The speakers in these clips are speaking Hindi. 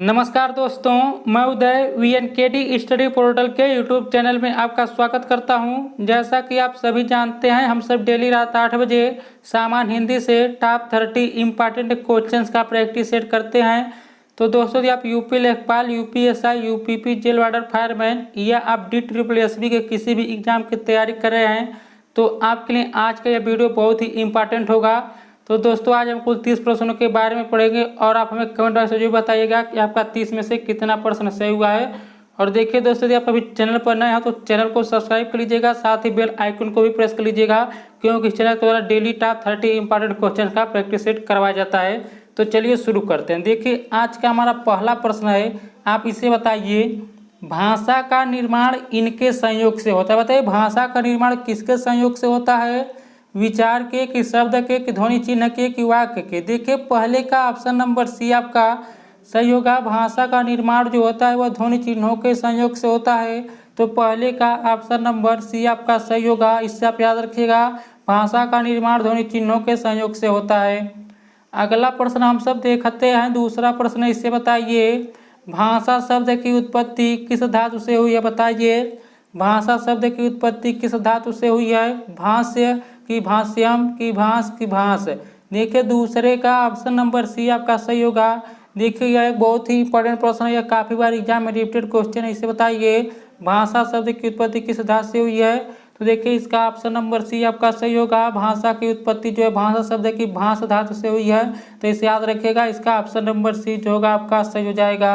नमस्कार दोस्तों, मैं उदय VNKD स्टडी पोर्टल के यूट्यूब चैनल में आपका स्वागत करता हूं। जैसा कि आप सभी जानते हैं, हम सब डेली रात 8 बजे सामान्य हिंदी से टॉप 30 इम्पॉर्टेंट क्वेश्चंस का प्रैक्टिस सेट करते हैं। तो दोस्तों, यदि आप यूपी लेखपाल, UPSI, UPP jail warder fireman या आप DSSB के किसी भी एग्जाम की तैयारी कर रहे हैं तो आपके लिए आज का यह वीडियो बहुत ही इम्पॉर्टेंट होगा। तो दोस्तों, आज हम कुल 30 प्रश्नों के बारे में पढ़ेंगे और आप हमें कमेंट बॉक्स में जरूर बताइएगा कि आपका 30 में से कितना प्रश्न सही हुआ है। और देखिए दोस्तों, यदि आप अभी चैनल पर नए हैं तो चैनल को सब्सक्राइब कर लीजिएगा, साथ ही बेल आइकन को भी प्रेस कर लीजिएगा, क्योंकि इस चैनल के द्वारा डेली टॉप 30 इंपॉर्टेंट क्वेश्चन का प्रैक्टिस सेट करवाया जाता है। तो चलिए शुरू करते हैं। देखिए, आज का हमारा पहला प्रश्न है, आप इसे बताइए, भाषा का निर्माण इनके संयोग से होता है। बताइए, भाषा का निर्माण किसके संयोग से होता है? विचार के, कि शब्द के, कि ध्वनि चिन्ह के, कि वाक्य के। देखिए, पहले का ऑप्शन नंबर सी आपका सही होगा। भाषा का निर्माण जो होता है वह ध्वनि चिन्हों के संयोग से होता है। तो पहले का ऑप्शन नंबर सी आपका सही होगा। इससे आप याद रखिएगा, भाषा का निर्माण ध्वनि चिन्हों के संयोग से होता है। अगला प्रश्न हम सब देखते हैं। दूसरा प्रश्न, इसे बताइए, भाषा शब्द की उत्पत्ति किस धातु से हुई है? बताइए, भाषा शब्द की उत्पत्ति किस धातु से हुई है? भाष्य, कि भाष्यम, कि भाष, कि भाष। देखिए, दूसरे का ऑप्शन नंबर सी आपका सही होगा। देखिए, यह एक बहुत ही इंपॉर्टेंट प्रश्न है, यह काफी बार एग्जाम में रिपीटेड क्वेश्चन है। इसे बताइए, भाषा शब्द की उत्पत्ति किस धातु से हुई है? तो देखिए, इसका ऑप्शन नंबर सी आपका सही होगा। भाषा की उत्पत्ति जो है भाषा शब्द की भाष धातु से हुई है। तो इसे याद रखिएगा, इसका ऑप्शन नंबर सी जो होगा आपका सही हो जाएगा।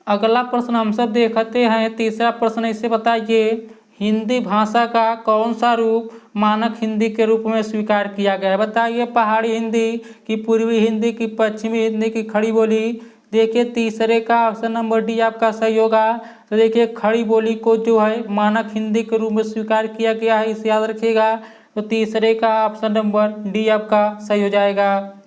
अगला प्रश्न हम सब देखते हैं। तीसरा प्रश्न, इसे बताइए, हिंदी भाषा का कौन सा रूप मानक हिंदी के रूप में स्वीकार किया गया है? बताइए, पहाड़ी हिंदी, की पूर्वी हिंदी, की पश्चिमी हिंदी, की खड़ी बोली। देखिए, तीसरे का ऑप्शन नंबर डी आपका सही होगा। तो देखिए, खड़ी बोली को जो है मानक हिंदी के रूप में स्वीकार किया गया है, इसे याद रखिएगा। तो तीसरे का ऑप्शन नंबर डी आपका सही हो जाएगा।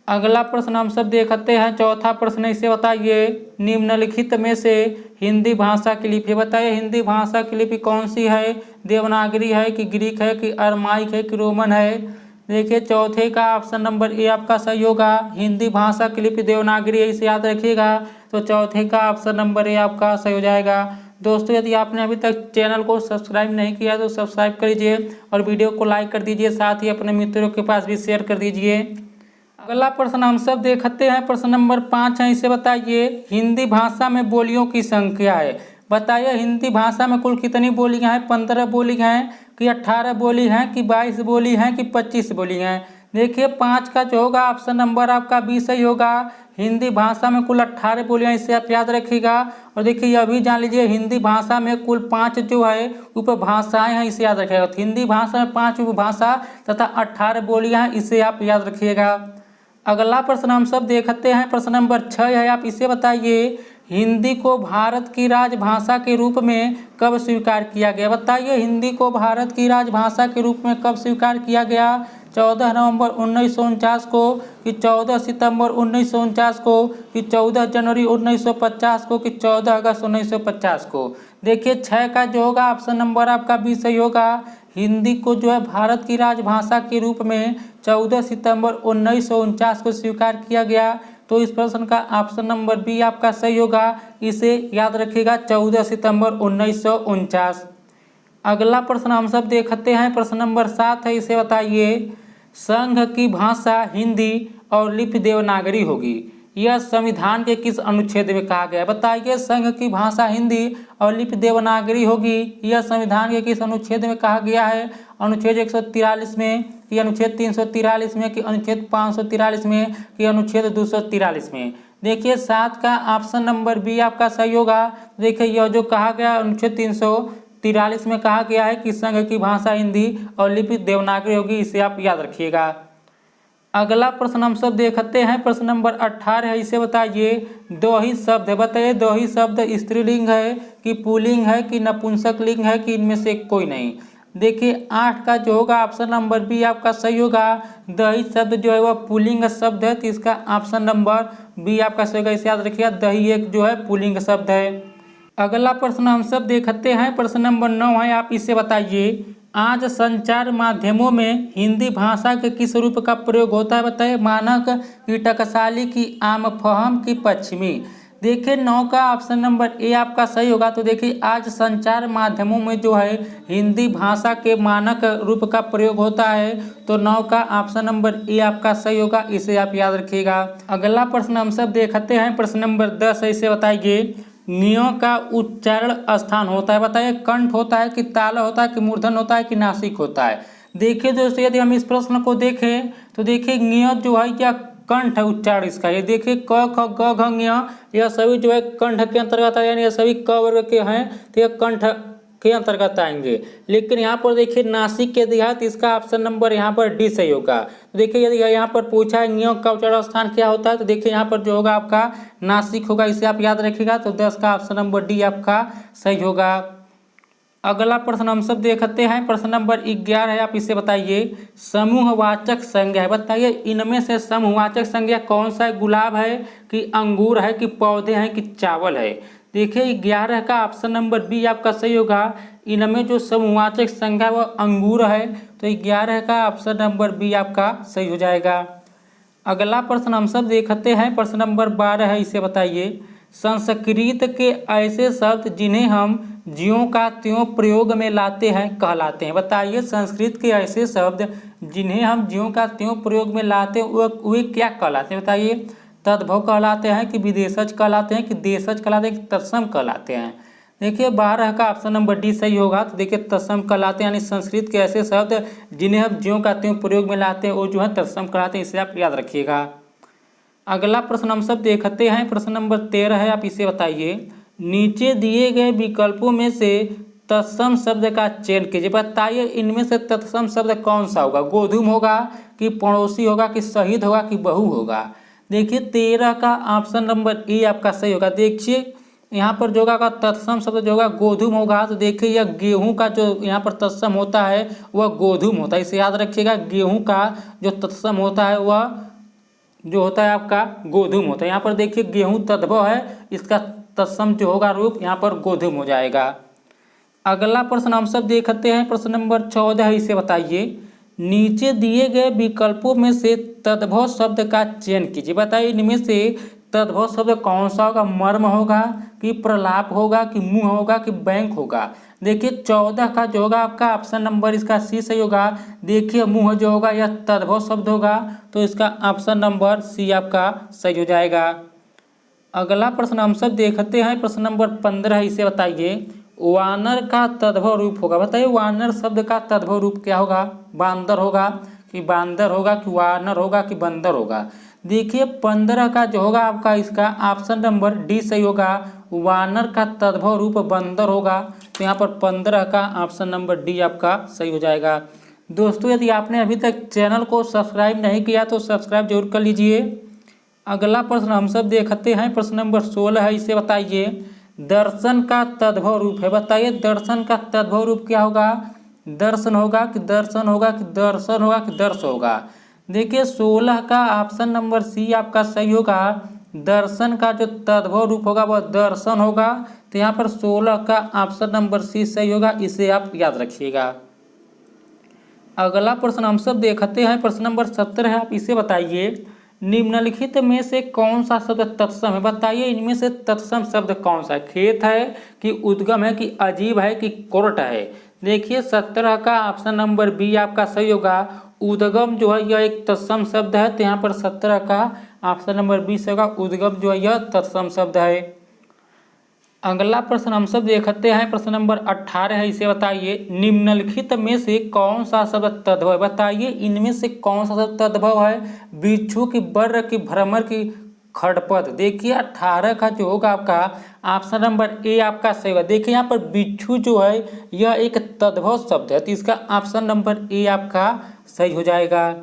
अगला प्रश्न हम सब देखते हैं। चौथा प्रश्न, इसे बताइए, निम्नलिखित में से हिंदी भाषा की लिपि। बताइए, हिंदी भाषा की लिपि कौन सी है? देवनागरी है, कि ग्रीक है, कि अरमाइक है, कि रोमन है? देखिए, चौथे का ऑप्शन नंबर ए आपका सही होगा। हिंदी भाषा की लिपि देवनागरी है, इसे याद रखिएगा। तो चौथे का ऑप्शन नंबर ए आपका सही हो जाएगा। दोस्तों, यदि आपने अभी तक चैनल को सब्सक्राइब नहीं किया तो सब्सक्राइब कर लीजिए और वीडियो को लाइक कर दीजिए, साथ ही अपने मित्रों के पास भी शेयर कर दीजिए। अगला प्रश्न हम सब देखते हैं। प्रश्न नंबर 5 है, इसे बताइए, हिंदी भाषा में बोलियों की संख्या है। बताइए, हिंदी भाषा में कुल कितनी बोलियां हैं? 15 बोली हैं, कि 18 बोली हैं, कि 22 बोली हैं, कि 25 बोली हैं? देखिए, 5 का जो होगा ऑप्शन नंबर आपका बी सही होगा। हिंदी भाषा में कुल 18 बोलियां, इसे आप याद रखिएगा। और देखिए, यह भी जान लीजिए, हिंदी भाषा में कुल 5 जो है उपभाषाएं हैं, इसे याद रखिएगा। तो हिंदी भाषा में 5 उपभाषा तथा 18 बोलियां हैं, इसे आप याद रखिएगा। अगला प्रश्न हम सब देखते हैं। प्रश्न नंबर 6 है, आप इसे बताइए, हिंदी को भारत की राजभाषा के रूप में कब स्वीकार किया गया? बताइए, हिंदी को भारत की राजभाषा के रूप में कब स्वीकार किया गया? 14 नवंबर 1949 को, कि 14 सितंबर 1949 को, कि 14 जनवरी 1950 को, कि 14 अगस्त 1950 को? देखिए, 6 का जो होगा ऑप्शन नंबर आपका बी सही होगा। हिंदी को जो है भारत की राजभाषा के रूप में 14 सितंबर 1949 को स्वीकार किया गया। तो इस प्रश्न का ऑप्शन नंबर बी आपका सही होगा। इसे याद रखिएगा, 14 सितंबर 1949। अगला प्रश्न हम सब देखते हैं। प्रश्न नंबर 7 है, इसे बताइए, संघ की भाषा हिंदी और लिपि देवनागरी होगी, यह संविधान के किस अनुच्छेद में कहा गया है? बताइए, संघ की भाषा हिंदी और लिपि देवनागरी होगी, यह संविधान के किस अनुच्छेद में कहा गया है? अनुच्छेद 143 में, कि अनुच्छेद 343 में, कि अनुच्छेद 543 में, कि अनुच्छेद 243 में? देखिए, 7 का ऑप्शन नंबर बी आपका सही होगा। देखिए, यह जो कहा गया अनुच्छेद 343 में कहा गया है कि संघ की भाषा हिंदी और लिपि देवनागरी होगी, इसे आप याद रखिएगा। अगला प्रश्न हम सब देखते हैं। प्रश्न नंबर 18 है, इसे बताइए, दोही शब्द है। बताइए, दोही शब्द स्त्रीलिंग है, कि पुल्लिंग है, कि नपुंसक लिंग है, कि इनमें से कोई नहीं? देखिए, 8 का जो होगा ऑप्शन नंबर बी आपका सही होगा। दही शब्द जो है वह पुल्लिंग शब्द है, तो इसका ऑप्शन नंबर बी आपका सही होगा, इसे याद रखिएगा। दही एक जो है पुल्लिंग शब्द है। अगला प्रश्न हम सब देखते हैं। प्रश्न नंबर 9 है, आप इसे बताइए, आज संचार माध्यमों में हिंदी भाषा के किस रूप का प्रयोग होता है बताइए। मानक, की टकसाली, की आम फहम, की पश्चिमी। देखिए 9 का ऑप्शन नंबर ए आपका सही होगा। तो देखिए आज संचार माध्यमों में जो है हिंदी भाषा के मानक रूप का प्रयोग होता है। तो 9 का ऑप्शन नंबर ए आपका सही होगा, इसे आप याद रखिएगा। अगला प्रश्न हम सब देखते हैं, प्रश्न नंबर 10 है, इसे बताइए। ञ का उच्चारण स्थान होता है बताइए। कंठ होता है, कि ताल होता है, कि मूर्धन होता है, कि नासिक होता है। देखिए दोस्तों यदि हम इस प्रश्न को देखें तो देखिए ञ जो है क्या कंठ है उच्चारण इसका। ये देखिए क ख ग घ ङ यह सभी जो है कंठ के अंतर्गत है, यानी ये सभी क वर्ग के हैं तो यह कंठ के अंतर्गत आएंगे। लेकिन यहाँ पर देखिए नासिक के देहात, इसका ऑप्शन नंबर यहाँ पर डी सही होगा। तो देखिए यदि यहाँ पर पूछा है ञ का उच्चारण स्थान क्या होता है तो देखिए यहाँ पर जो होगा आपका नासिक होगा, इसे आप याद रखिएगा। तो 10 का ऑप्शन नंबर डी आपका सही होगा। अगला प्रश्न हम सब देखते हैं, प्रश्न नंबर 11 है, आप इसे बताइए। समूहवाचक संज्ञा है बताइए। इनमें से समूहवाचक संज्ञा कौन सा है। गुलाब है, कि अंगूर है, कि पौधे हैं, कि चावल है। देखिए 11 का ऑप्शन नंबर बी आपका सही होगा। इनमें जो समूहवाचक संज्ञा वह अंगूर है, तो 11 का ऑप्शन नंबर बी आपका सही हो जाएगा। अगला प्रश्न हम सब देखते हैं, प्रश्न नंबर 12 है, इसे बताइए। संस्कृत के ऐसे शब्द जिन्हें हम ज्यों का त्यों प्रयोग में लाते हैं कहलाते हैं। बताइए संस्कृत के ऐसे शब्द जिन्हें हम ज्यों का त्यों प्रयोग में लाते हैं वे क्या कहलाते हैं बताइए। तद्भव कहलाते हैं, कि विदेशज कहलाते हैं, कि देशज कहलाते हैं, कि तत्सम कहलाते हैं। देखिए 12 का ऑप्शन नंबर डी सही होगा। तो देखिए तत्सम कहलाते हैं, यानी संस्कृत के ऐसे शब्द जिन्हें हम ज्यों का त्यों प्रयोग में लाते हैं वो जो है तत्सम कहलाते हैं, इसे आप याद रखिएगा। अगला प्रश्न हम सब देखते हैं, प्रश्न नंबर 13 है, आप इसे बताइए। नीचे दिए गए विकल्पों में से तत्सम शब्द का चयन कीजिए। बताइए इनमें से तत्सम शब्द कौन सा होगा। गोधूम होगा, कि पड़ोसी होगा, कि शहीद होगा, कि बहू होगा। देखिए 13 का ऑप्शन नंबर ए आपका सही होगा। देखिए यहाँ पर जो होगा तत्सम शब्द जो होगा गोधूम होगा। तो देखिए यह गेहूं का जो यहाँ पर तत्सम होता है वह गोधूम होता है, इसे याद रखिएगा। गेहूं का जो तत्सम होता है वह जो होता है आपका गोधूम होता है। यहाँ पर देखिए गेहूं तद्भव है, इसका तत्सम जो होगा रूप यहाँ पर गोधूम हो जाएगा। अगला प्रश्न हम सब देखते हैं, प्रश्न नंबर 14 है, इसे बताइए। नीचे दिए गए विकल्पों में से तद्भव शब्द का चयन कीजिए। बताइए इनमें से तद्भव शब्द कौन सा होगा। मर्म होगा, कि प्रलाप होगा, कि मुंह होगा, कि बैंक होगा। देखिए 14 का जो होगा आपका ऑप्शन नंबर इसका सी सही होगा। देखिए मुंह जो होगा यह तद्भव शब्द होगा, तो इसका ऑप्शन नंबर सी आपका सही हो जाएगा। अगला प्रश्न हम सब देखते हैं, प्रश्न नंबर 15 इसे बताइए। वानर का तद्भव रूप होगा। बताइए वानर शब्द का तद्भव रूप क्या होगा। बांदर होगा, कि बांदर होगा, कि वानर होगा, कि बंदर होगा। देखिए 15 का जो होगा आपका इसका ऑप्शन नंबर डी सही होगा। वानर का तद्भव रूप बंदर होगा, तो यहाँ पर 15 का ऑप्शन नंबर डी आपका सही हो जाएगा। दोस्तों यदि आपने अभी तक चैनल को सब्सक्राइब नहीं किया तो सब्सक्राइब जरूर कर लीजिए। अगला प्रश्न हम सब देखते हैं, प्रश्न नंबर 16 है, इसे बताइए। दर्शन का तद्भव रूप है। बताइए दर्शन का तद्भव रूप क्या होगा। दर्शन होगा, कि दर्शन होगा, कि दर्शन होगा, कि दर्श होगा। देखिए 16 का ऑप्शन नंबर सी आपका सही होगा। दर्शन का जो तद्भव रूप होगा वह दर्शन होगा, तो यहाँ पर 16 का ऑप्शन नंबर सी सही होगा, इसे आप याद रखिएगा। अगला प्रश्न हम सब देखते हैं, प्रश्न नंबर 17 है, आप इसे बताइए। निम्नलिखित में से कौन सा शब्द तत्सम है। बताइए इनमें से तत्सम शब्द कौन सा है। खेत है, कि उद्गम है, कि अजीब है, कि कोर्ट है। देखिए 17 का ऑप्शन नंबर बी आपका सही होगा। उद्गम जो है यह एक तत्सम शब्द है, तो यहाँ पर 17 का ऑप्शन नंबर बी से होगा। उद्गम जो है यह तत्सम शब्द है। अगला प्रश्न हम सब देखते हैं, प्रश्न नंबर 18 है, इसे बताइए। निम्नलिखित में से कौन सा शब्द तद्भव है। बताइए इनमें से कौन सा शब्द तद्भव है। बिच्छू, की बर, की भ्रमर, की खड़पद। देखिए 18 का जो होगा आपका ऑप्शन नंबर ए आपका सही होगा। देखिए यहाँ पर बिच्छू जो है यह एक तद्भव शब्द है, तो इसका ऑप्शन नंबर ए आपका सही हो जाएगा।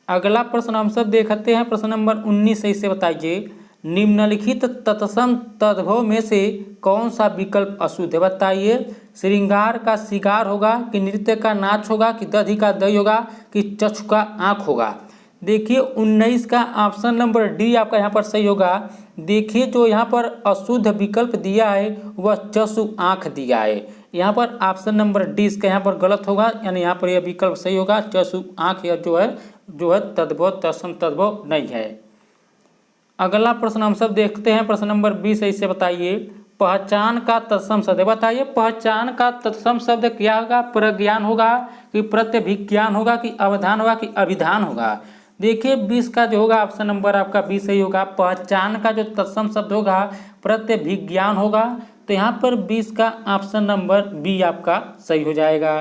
अगला प्रश्न हम सब देखते हैं, प्रश्न नंबर 19 है, इसे बताइए। निम्नलिखित तत्सम तद्भव में से कौन सा विकल्प अशुद्ध है। बताइए श्रृंगार का शिकार होगा, कि नृत्य का नाच होगा, कि दही का दही होगा, कि चक्षु का आँख होगा। देखिए 19 का ऑप्शन नंबर डी आपका यहाँ पर सही होगा। देखिए जो यहाँ पर अशुद्ध विकल्प दिया है वह चक्षु आँख दिया है। यहाँ पर ऑप्शन नंबर डी इसका यहाँ पर गलत होगा, यानी यहाँ पर यह विकल्प सही होगा। चक्षु आँख या जो है तद्भव तत्सम तद्भव नहीं है। अगला प्रश्न हम सब देखते हैं। प्रश्न नंबर 20 इसे बताइए, पहचान का तत्सम शब्द बताइए। पहचान का तत्सम शब्द क्या होगा? प्रज्ञान होगा कि प्रत्यभिज्ञान होगा कि अवधान होगा कि अभिधान होगा? देखिए 20 का जो होगा ऑप्शन नंबर आपका 20 सही होगा। पहचान का जो तत्सम शब्द होगा प्रत्यभिज्ञान होगा, तो यहाँ पर 20 का ऑप्शन नंबर बी आपका सही हो जाएगा।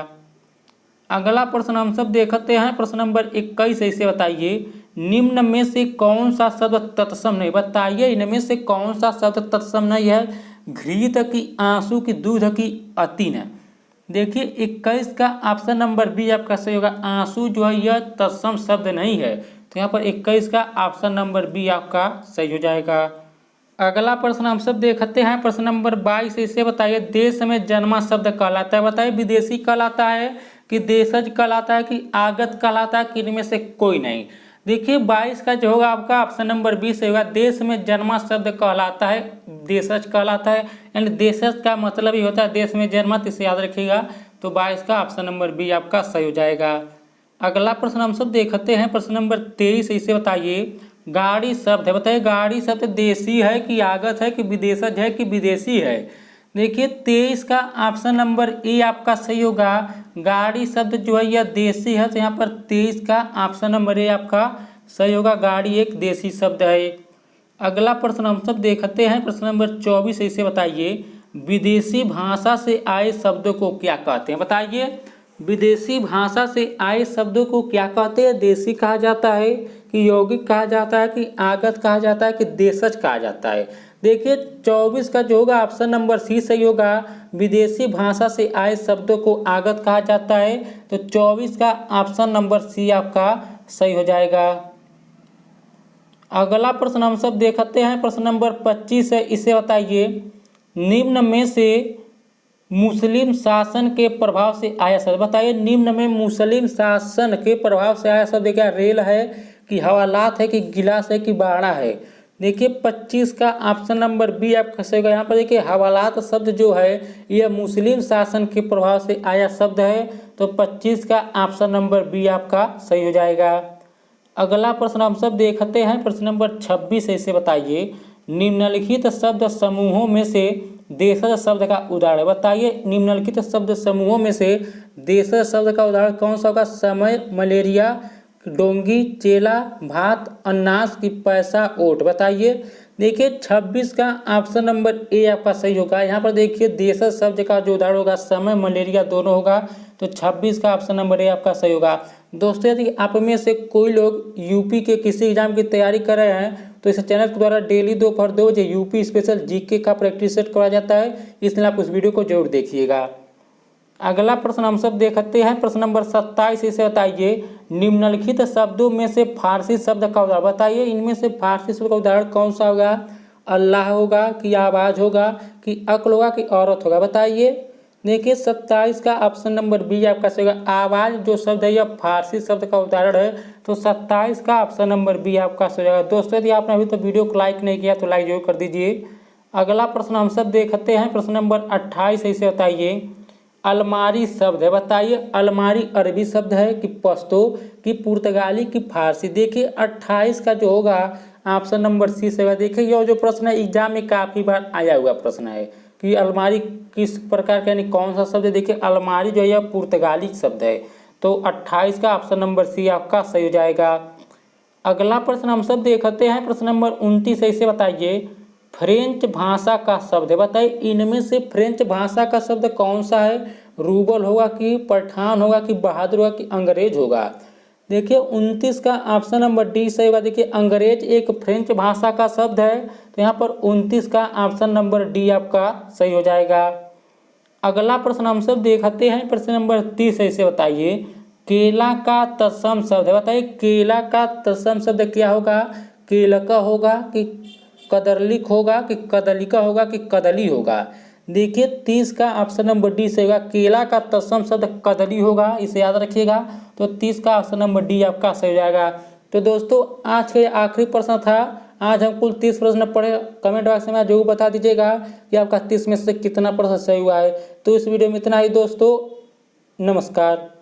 अगला प्रश्न हम सब देखते हैं। प्रश्न नंबर 21 इसे बताइए, निम्न में से कौन सा शब्द तत्सम नहीं? बताइए इनमें से कौन सा शब्द तत्सम नहीं है? घृत की, आंसू की, दूध की, अति न। देखिए 21 का ऑप्शन नंबर बी आपका सही होगा। आंसू जो है यह तत्सम शब्द नहीं है, तो यहाँ पर 21 का ऑप्शन नंबर बी आपका सही हो जाएगा। अगला प्रश्न हम सब देखते हैं। प्रश्न नंबर 22 इसे बताइए, देश में जन्मा शब्द कहलाता है? बताइए विदेशी कहलाता है कि देशज कहलाता है कि आगत कहलाता है कि इनमें से कोई नहीं? देखिए 22 का जो होगा आपका ऑप्शन नंबर बी से होगा। देश में जन्मा शब्द कहलाता है, देशज कहलाता है, यानी देशज का मतलब ही होता है देश में जन्मा, तो इसे याद रखिएगा। तो 22 का ऑप्शन नंबर बी आपका सही हो जाएगा। अगला प्रश्न हम सब देखते हैं। प्रश्न नंबर 23 इसे बताइए, गाड़ी शब्द है? बताइए गाड़ी शब्द देशी है कि आगत है कि विदेशज है कि विदेशी है? देखिए 23 का ऑप्शन नंबर ए आपका सही होगा। गाड़ी शब्द जो है यह देशी है, तो यहाँ पर 23 का ऑप्शन नंबर ए आपका सही होगा। गाड़ी एक देशी शब्द है। अगला प्रश्न हम सब देखते हैं। प्रश्न नंबर 24 इसे बताइए, विदेशी भाषा से आए शब्दों को क्या कहते हैं? बताइए विदेशी भाषा से आए शब्दों को क्या कहते हैं? देशी कहा जाता है कि यौगिक कहा जाता है कि आगत कहा जाता है कि देशज कहा जाता है? देखिए 24 का जो होगा ऑप्शन नंबर सी सही होगा। विदेशी भाषा से आए शब्दों को आगत कहा जाता है, तो 24 का ऑप्शन नंबर सी आपका सही हो जाएगा। अगला प्रश्न हम सब देखते हैं। प्रश्न नंबर 25 है, इसे बताइए, निम्न में से मुस्लिम शासन के प्रभाव से आया शब्द? बताइए निम्न में मुस्लिम शासन के प्रभाव से आया शब्द क्या? रेल है कि हवालात है कि गिलास है कि बाड़ा है? देखिए 25 का ऑप्शन नंबर बी आपका सही होगा। यहाँ पर देखिए हवालात शब्द जो है यह मुस्लिम शासन के प्रभाव से आया शब्द है, तो 25 का ऑप्शन नंबर बी आपका सही हो जाएगा। अगला प्रश्न हम सब देखते हैं। प्रश्न नंबर 26 इसे बताइए, निम्नलिखित शब्द समूहों में से देशज शब्द का उदाहरण? बताइए निम्नलिखित शब्द समूहों में से देशज शब्द का उदाहरण कौन सा होगा? समय, मलेरिया, डोंगी, चेला, भात, अनाज की, पैसा, ओट? बताइए। देखिए 26 का ऑप्शन नंबर ए आपका सही होगा। यहाँ पर देखिए देशज शब्द का जो उदाहरण होगा समय, मलेरिया दोनों होगा, तो 26 का ऑप्शन नंबर ए आपका सही होगा। दोस्तों यदि आप में से कोई लोग यूपी के किसी एग्जाम की तैयारी कर रहे हैं, तो इस चैनल के द्वारा डेली दोपहर 2 बजे यूपी स्पेशल जीके का प्रैक्टिस सेट कराया जाता है, इसलिए आप उस वीडियो को जरूर देखिएगा। अगला प्रश्न हम सब देखते हैं। प्रश्न नंबर 27 इसे बताइए, निम्नलिखित शब्दों में से फारसी शब्द का उदाहरण? बताइए इनमें से फारसी शब्द का उदाहरण कौन सा होगा? अल्लाह होगा कि आवाज़ होगा कि अक्ल होगा कि औरत होगा? बताइए। देखिए 27 का ऑप्शन नंबर बी आपका सही होगा। आवाज़ जो शब्द है यह फारसी शब्द का उदाहरण है, तो 27 का ऑप्शन नंबर बी आपका सही होगा। दोस्तों यदि आपने अभी तो वीडियो को लाइक नहीं किया तो लाइक जरूर कर दीजिए। अगला प्रश्न हम सब देखते हैं। प्रश्न नंबर 28 इसे बताइए, अलमारी शब्द है? बताइए अलमारी अरबी शब्द है कि पश्तो कि पुर्तगाली कि फारसी? देखिए 28 का जो होगा ऑप्शन नंबर सी से होगा। देखिए यह जो प्रश्न है एग्जाम में काफ़ी बार आया हुआ प्रश्न है कि अलमारी किस प्रकार का यानी कौन सा शब्द है? देखिए अलमारी जो है यह पुर्तगाली शब्द है, तो 28 का ऑप्शन नंबर सी आपका सही हो जाएगा। अगला प्रश्न हम सब देखते हैं। प्रश्न नंबर 29 इसे बताइए, फ्रेंच भाषा का शब्द है? बताइए इनमें से फ्रेंच भाषा का शब्द कौन सा है? रूबल होगा कि पठान होगा कि बहादुर होगा कि अंग्रेज होगा? देखिए 29 का ऑप्शन नंबर डी सही होगा। देखिए अंग्रेज एक फ्रेंच भाषा का शब्द है, तो यहाँ पर 29 का ऑप्शन नंबर डी आपका सही हो जाएगा। अगला प्रश्न हम सब देखते हैं। प्रश्न नंबर 30 इसे बताइए, केला का तत्सम शब्द है? बताइए केला का तत्सम शब्द क्या होगा? केलका होगा कि कदरलिक होगा कि कदलिका होगा कि कदली होगा? देखिए 30 का ऑप्शन नंबर डी से होगा। केला का तत्सम शब्द कदली होगा, इसे याद रखिएगा, तो 30 का ऑप्शन नंबर डी आपका सही हो जाएगा। तो दोस्तों आज के आखिरी प्रश्न था, आज हम कुल 30 प्रश्न पढ़े। कमेंट बॉक्स में जरूर बता दीजिएगा कि आपका 30 में से कितना प्रश्न सही हुआ है। तो इस वीडियो में इतना ही दोस्तों, नमस्कार।